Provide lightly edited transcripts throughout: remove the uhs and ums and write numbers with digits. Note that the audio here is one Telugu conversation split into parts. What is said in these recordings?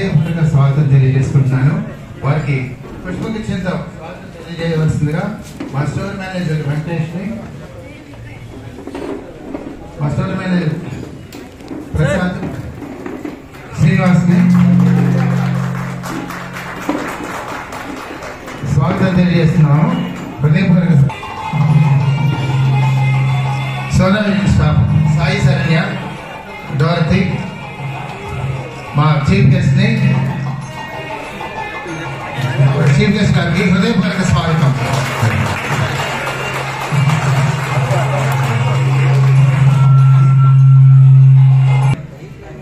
హృదయపూర్వక స్వాగతం తెలియజేసుకుంటున్నాను. వారికి పుష్పగుచ్ఛంతో స్వాగతం తెలియజేయవలసిందిగా మా స్టోర్ మేనేజర్ వెంకటేష్ ని, మా స్టోర్ మేనేజర్ ప్రసాద్ శ్రీనివాస్ ని స్వాగతం తెలియజేస్తున్నాము. హృదయపూర్వక సోనా విజన్ స్టాఫ్ సాయి శరణ్య, డోరతి, మా చీఫ్ గెస్ట్ ని, చీఫ్ గెస్ట్ గారికి హృదయపూర్వక స్వాగతం.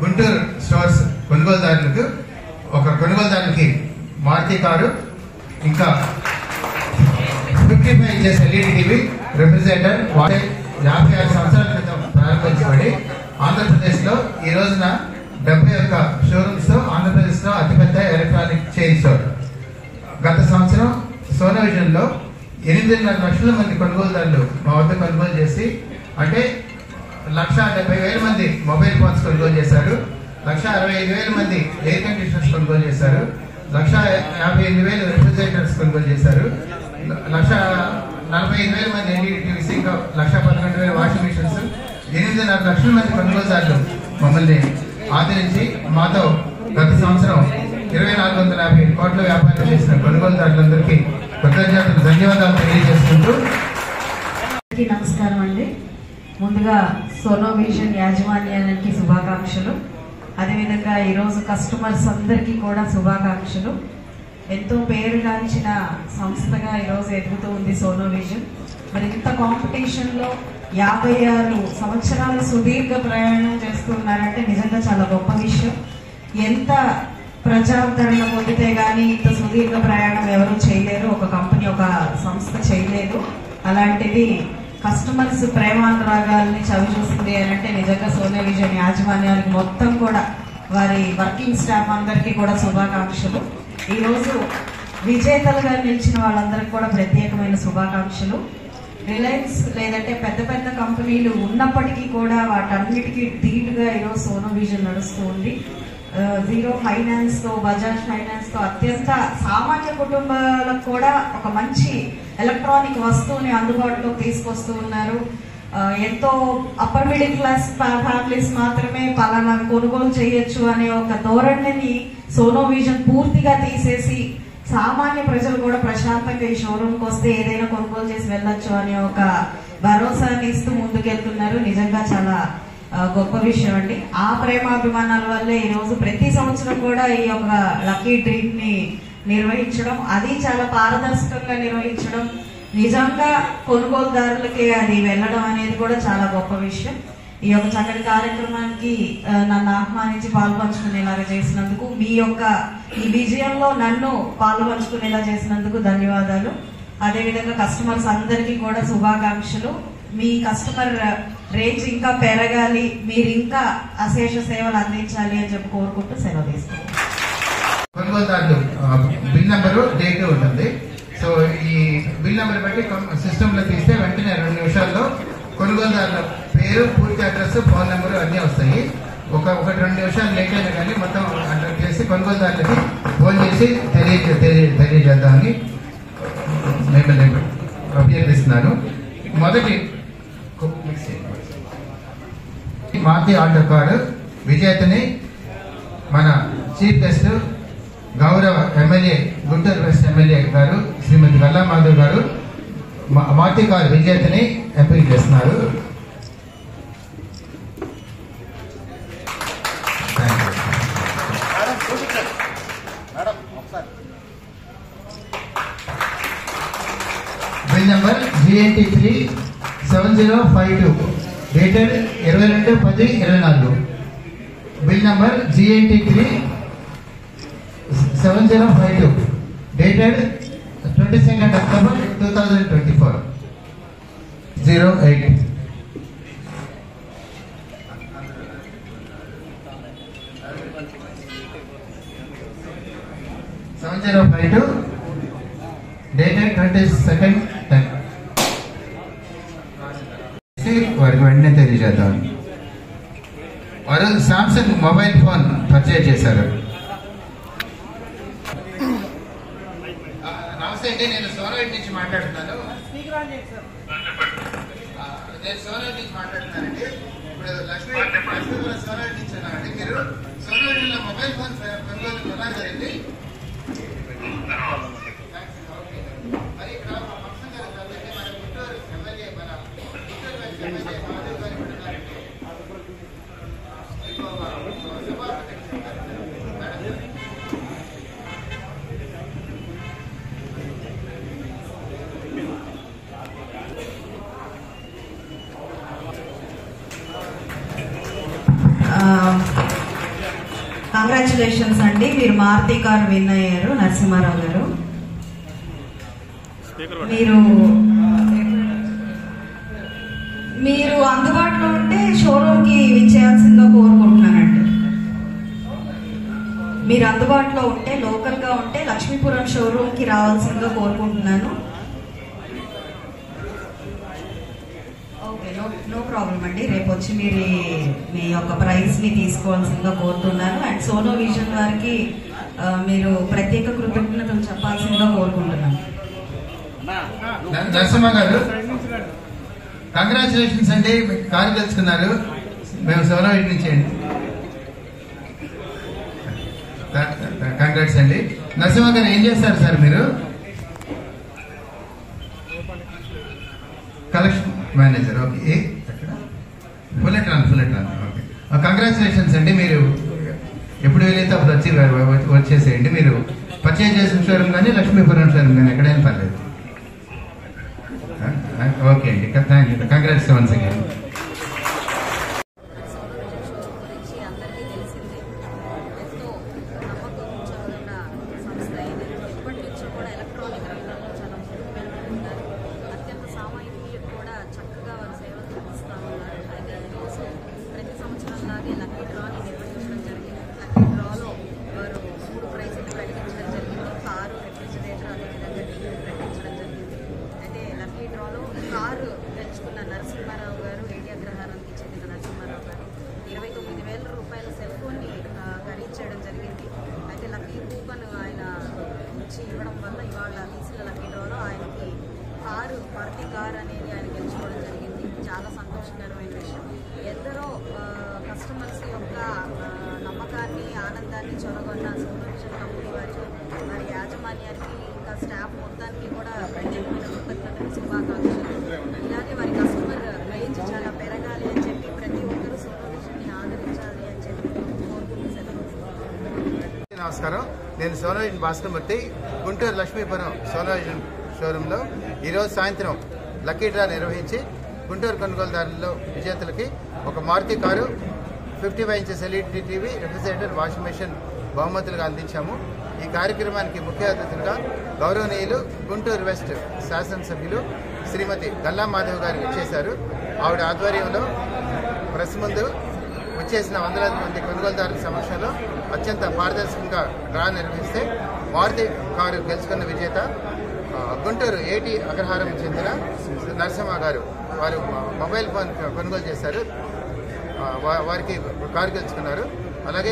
గుంటూరు స్టోర్స్ కొనుగోలుదారులకు కొనుగోలుదారులకి మారుతి కారు, ఇంకా 55 ఇంచెస్ ఎల్ఈడి టీవీ రిఫ్రిజిరేటర్ 56 సంవత్సరాల క్రితం ప్రారంభించబడి ఆంధ్రప్రదేశ్ లో ఈ రోజున 71 షోరూమ్స్ తో ఆంధ్రప్రదేశ్ లో అతిపెద్ద ఎలక్ట్రానిక్ చైన్ స్టోర్. గత సంవత్సరం సోనా విజన్ లో 8.5 లక్షల మంది కొనుగోలుదారులు మా వద్ద కొనుగోలు చేసి, అంటే 1,70,000 మంది మొబైల్ ఫోన్స్ కొనుగోలు చేశారు, 1,65,000 మంది ఎయిర్ కండిషనర్స్ కొనుగోలు చేశారు, 1,58,000 రిఫ్రిజిరేటర్స్ కొనుగోలు చేశారు, 1,45,000 మంది ఎల్ఈడి టీవీస్, ఇంకా 1,12,000 వాషింగ్ మిషన్స్, 8.5 లక్షల మంది కొనుగోలుదారులు మమ్మల్ని ఆదరించి మాతో గత సంవత్సరం 2,450 కోట్ల వ్యాపారం చేసిన కొనుగోలుదారులందరికీ కృతజ్ఞతలు, ధన్యవాదాలు తెలియజేసుకుంటూ. నమస్కారం అండి. ముందుగా సోనా విజన్ యాజమాన్యానికి శుభాకాంక్షలు. అదేవిధంగా ఈరోజు కస్టమర్స్ అందరికీ కూడా శుభాకాంక్షలు. ఎంతో పేరుగాంచిన సంస్థగా ఈరోజు ఎదుగుతూ ఉంది సోనా విజన్. మరి ఇంత కాంపిటీషన్ లో 56 సంవత్సరాలు సుదీర్ఘ ప్రయాణం చేస్తున్నారంటే నిజంగా చాలా గొప్ప విషయం. ఎంత ప్రజాదరణ పొందితే గానీ ఇంత సుదీర్ఘ ప్రయాణం ఎవరు చేయలేరు, ఒక కంపెనీ ఒక సంస్థ చేయలేదు. అలాంటిది కస్టమర్స్ ప్రేమానురాగాల్ని చవి చూస్తుంది అని అంటే నిజంగా సోనా విజన్ యాజమాన్యానికి మొత్తం కూడా వారి వర్కింగ్ స్టాఫ్ అందరికీ కూడా శుభాకాంక్షలు. ఈరోజు విజేతలుగా నిలిచిన వాళ్ళందరికీ కూడా ప్రత్యేకమైన శుభాకాంక్షలు. రిలయన్స్ లేదంటే పెద్ద పెద్ద కంపెనీలు ఉన్నప్పటికీ కూడా వాటన్నిటికీ ధీటుగా ఈరోజు సోనా విజన్ నడుస్తూ ఉంది. జీరో ఫైనాన్స్ తో, బజాజ్ ఫైనాన్స్ తో అత్యంత సామాన్య కుటుంబాలకు కూడా ఒక మంచి ఎలక్ట్రానిక్ వస్తువుని అందుబాటులో తీసుకొస్తూ ఉన్నారు. ఎంతో అప్పర్ మిడిల్ క్లాస్ ఫ్యామిలీస్ మాత్రమే పలానా కొనుగోలు చేయొచ్చు అనే ఒక ధోరణిని సోనా విజన్ పూర్తిగా తీసేసి సామాన్య ప్రజలు కూడా ప్రశాంతంగా ఈ షోరూమ్కి వస్తే ఏదైనా కొనుగోలు చేసి వెళ్ళొచ్చు అనే ఒక భరోసాని ఇస్తూ ముందుకెళ్తున్నారు. నిజంగా చాలా గొప్ప విషయం అండి. ఆ ప్రేమాభిమానాల వల్లే ఈ రోజు ప్రతి సంవత్సరం కూడా ఈ యొక్క లక్కీ డ్రీమ్ ని నిర్వహించడం, అది చాలా పారదర్శకంగా నిర్వహించడం, నిజంగా కొనుగోలుదారులకి అది వెళ్ళడం అనేది కూడా చాలా గొప్ప విషయం. ఈ యొక్క చక్కటి కార్యక్రమానికి నన్ను ఆహ్వానించి పాల్పంచుకునేలాగా చేసినందుకు, మీ యొక్క ఈ విజయంలో నన్ను పాల్పంచుకునేలా చేసినందుకు ధన్యవాదాలు. అదేవిధంగా కస్టమర్స్ అందరికీ కూడా శుభాకాంక్షలు. మీ కస్టమర్ రేంజ్ ఇంకా పెరగాలి, మీరు ఇంకా అశేష సేవలు అందించాలి అని చెప్పి కోరుకుంటూ సెలవు తీసుకుంటాం. కొనుగోలుదారులు బిల్ నెంబరు, డేట్ ఉంటుంది. సో ఈ బిల్ నెంబర్ బట్టి సిస్టమ్ లో తీస్తే వెంటనే 2 నిమిషాల్లో కొనుగోలుదారుల పేరు, పూర్తి అడ్రస్, ఫోన్ నెంబరు అన్నీ వస్తాయి. ఒక 2 నిమిషాలు లేట్ అయినా కానీ మొత్తం అడ్రస్ చేసి కొనుగోలుదారులకి ఫోన్ చేసి తెలియజేద్దామని నేను అభ్యర్థిస్తున్నాను. మొదటి మారుతి ఆటో కారు విజేతని మన చీఫ్ గెస్ట్ గౌరవ ఎమ్మెల్యే, గుంటూరు వెస్ట్ ఎమ్మెల్యే గారు శ్రీమతి గల్లా మాధవ్ గారు మారుతి కారు విజేతని ఎంపిక చేస్తున్నారు. Bill number GNT3 7052 dated 22/10/24. Bill number GNT3 7052 dated 22nd October 2024. 08 7052 dated 22nd వారికి వెంటనే తెలియజేద్దాం. వారు సామ్సంగ్ మొబైల్ ఫోన్ పర్చేజ్ చేశారు. అండి, నేను సోనాయిడ్ నుంచి మాట్లాడుతున్నాను. నేను సోనాయిడ్ నుంచి మాట్లాడుతున్నానండి. ఇప్పుడు లక్ష్మీపురం సోనాయిడ్ నుంచి అన్నానండి. మీరు సోనాయిడ్ లో మొబైల్ ఫోన్ కొనుగోలు కొనాలి కదండి. మరి ఇక్కడ మా పక్షం గారు కాబట్టి మన గుంటూరు ఎమ్మెల్యే మన గుంటూరు వెస్ట్ ఎమ్మెల్యే మాధవ్ గారు ఉన్నారండి. కంగ్రాచులేషన్స్ అండి, మీరు మారుతి కార్ విన్ అయ్యారు నరసింహారావు గారు. మీరు అందుబాటులో ఉంటే షోరూమ్ కి విచ్చేయాల్సిందిగా కోరుకుంటున్నానండి. మీరు అందుబాటులో ఉంటే లోకల్ గా ఉంటే లక్ష్మీపురం షోరూమ్ కి రావాల్సిందిగా కోరుకుంటున్నాను. ఓకే, నో ప్రాబ్లం అండి. రేపు వచ్చి మీరు మీ యొక్క ప్రైజ్ ని తీసుకోవాల్సిందిగా కోరుతున్నాను. అండ్ సోనో విజన్ వారికి మీరు ప్రత్యేక కృతజ్ఞతలు చెప్పాల్సిందిగా కోరుకుంటున్నాను. నరసింహ గారు కంగ్రాచులేషన్స్ అండి, మీకు కారు గెలుచుకున్నారు. మేము సోనో ఇంటి నుంచి అండి. కంగ్రాట్స్ అండి. నరసింహ గారు ఏం చేస్తారు సార్ మీరు? Collection manager. ఓకే, ఫుల్ ఎట్రాన్. ఓకే, కంగ్రాచులేషన్స్ అండి. మీరు ఎప్పుడు వెళ్ళైతే అప్పుడు వచ్చేసేయండి. మీరు పర్చేజ్ చేసిన షోరూమ్ కానీ లక్ష్మీపురం షోరూమ్ కానీ ఎక్కడైనా పర్లేదు. ఓకే అండి, thank you. Congrats once again. Car గెలుచుకున్న నరసింహారావు గారు, ఏడి అగ్రహారానికి చెందిన నరసింహారావు గారు 29,000 రూపాయల సెల్ ఫోన్ని ఖరీదు చేయడం జరిగింది. అయితే లక్కీ కూపన్ ఆయన ఇచ్చి ఇవ్వడం వల్ల ఇవాళ తీసిన లక్కీ డ్రాలో ఆయనకి కారు, మారుతి కార్ అనేది ఆయన గెలుచుకోవడం జరిగింది. చాలా సంతోషకరమైన విషయం. ఎందరో కస్టమర్స్ యొక్క నమ్మకాన్ని, ఆనందాన్ని చొరగొన్న సోనో విజన్ కంపెనీ వారికి, వారి యాజమాన్యానికి, ఇంకా స్టాఫ్ మొత్తానికి కూడా ప్రత్యేకమైన కృతజ్ఞతలు, శుభాకాంక్షలు. ఇలాగే వారి కస్టమర్ రేంజ్ చాలా పెరగాలి అని చెప్పి ప్రతి ఒక్కరూ సోనో విజన్ని ఆదరించాలి అని చెప్పి కోరుకుంటూ సెలవు. నమస్కారం, నేను Sono vision Bhaskaramurthy. Guntur Lakshmipuram Sono vision షోరూంలో ఈరోజు సాయంత్రం లక్కీ డ్రా నిర్వహించి గుంటూరు కొనుగోలుదారుల్లో విజేతలకి ఒక Maruti car, 55 inches LED TV, refrigerator, washing machine బహుమతులుగా అందించాము. ఈ కార్యక్రమానికి ముఖ్య అతిథులుగా గౌరవనీయులు గుంటూరు వెస్ట్ శాసనసభ్యులు శ్రీమతి గల్లా మాధవ్ గారు ఇచ్చేశారు. ఆవిడ ఆధ్వర్యంలో ప్రెస్ ముందు వచ్చేసిన వందలాది మంది కొనుగోలుదారుల సమక్షంలో అత్యంత పారదర్శకంగా డ్రా నిర్వహిస్తే మారుతి కారు గెలుచుకున్న విజేత గుంటూరు ఏటి అగ్రహారం చెందిన నరసింహ గారు. వారు మొబైల్ ఫోన్ కొనుగోలు చేశారు, వారికి కారు గెలుచుకున్నారు. అలాగే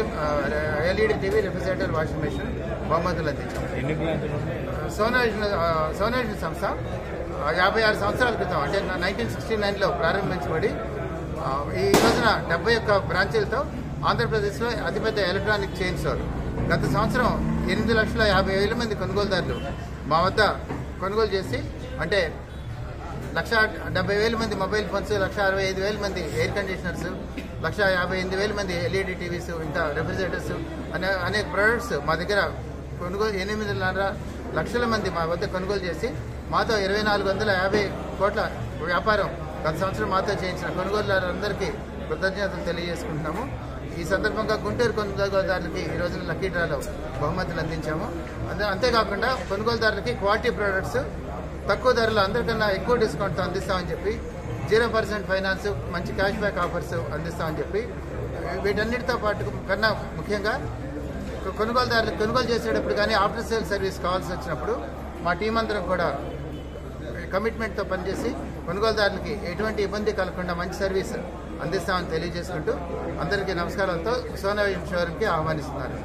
LED TV, refrigerator, washing machine బహుమతులు అందించారు. సోనో విజన్ సంస్థ 56 సంవత్సరాల క్రితం అంటే 1969లో ప్రారంభించబడి ఈ రోజున 71 బ్రాంచీలతో ఆంధ్రప్రదేశ్లో అతిపెద్ద ఎలక్ట్రానిక్ చైన్ స్టోర్. గత సంవత్సరం 8,50,000 మంది కొనుగోలుదారులు మా వద్ద కొనుగోలు చేసి, అంటే 1,70,000 మంది మొబైల్ ఫోన్స్, 1,65,000 మంది ఎయిర్ కండిషనర్స్, 1,58,000 మంది ఎల్ఈడి టీవీస్, ఇంకా రెఫ్రిజిరేటర్స్, అనేక ప్రొడక్ట్స్ మా దగ్గర కొనుగోలు 8.5 లక్షల మంది మా వద్ద కొనుగోలు చేసి మాతో 2,450 కోట్ల వ్యాపారం గత సంవత్సరం మాతో చేయించిన కొనుగోలుదారులందరికీ కృతజ్ఞతలు తెలియజేసుకుంటున్నాము. ఈ సందర్భంగా గుంటూరు కొనుగోలుదారులకి ఈ రోజున లక్కీ డ్రాలో బహుమతులు అందించాము. అంతేకాకుండా కొనుగోలుదారులకి క్వాలిటీ ప్రొడక్ట్స్ తక్కువ ధరలో అందరికన్నా ఎక్కువ డిస్కౌంట్తో అందిస్తామని చెప్పి, 0% ఫైనాన్స్, మంచి క్యాష్ బ్యాక్ ఆఫర్స్ అందిస్తామని చెప్పి, వీటన్నిటితో పాటు కన్నా ముఖ్యంగా కొనుగోలుదారులు కొనుగోలు చేసేటప్పుడు కానీ ఆఫ్టర్ సేల్ సర్వీస్ కావాల్సి వచ్చినప్పుడు మా టీం అందరం కూడా కమిట్మెంట్తో పనిచేసి కొనుగోలుదారులకి ఎటువంటి ఇబ్బంది కలగకుండా మంచి సర్వీస్ అందిస్తామని తెలియజేసుకుంటూ అందరికీ నమస్కారాలతో సోనో విజన్ షోరూమ్కి ఆహ్వానిస్తున్నారు.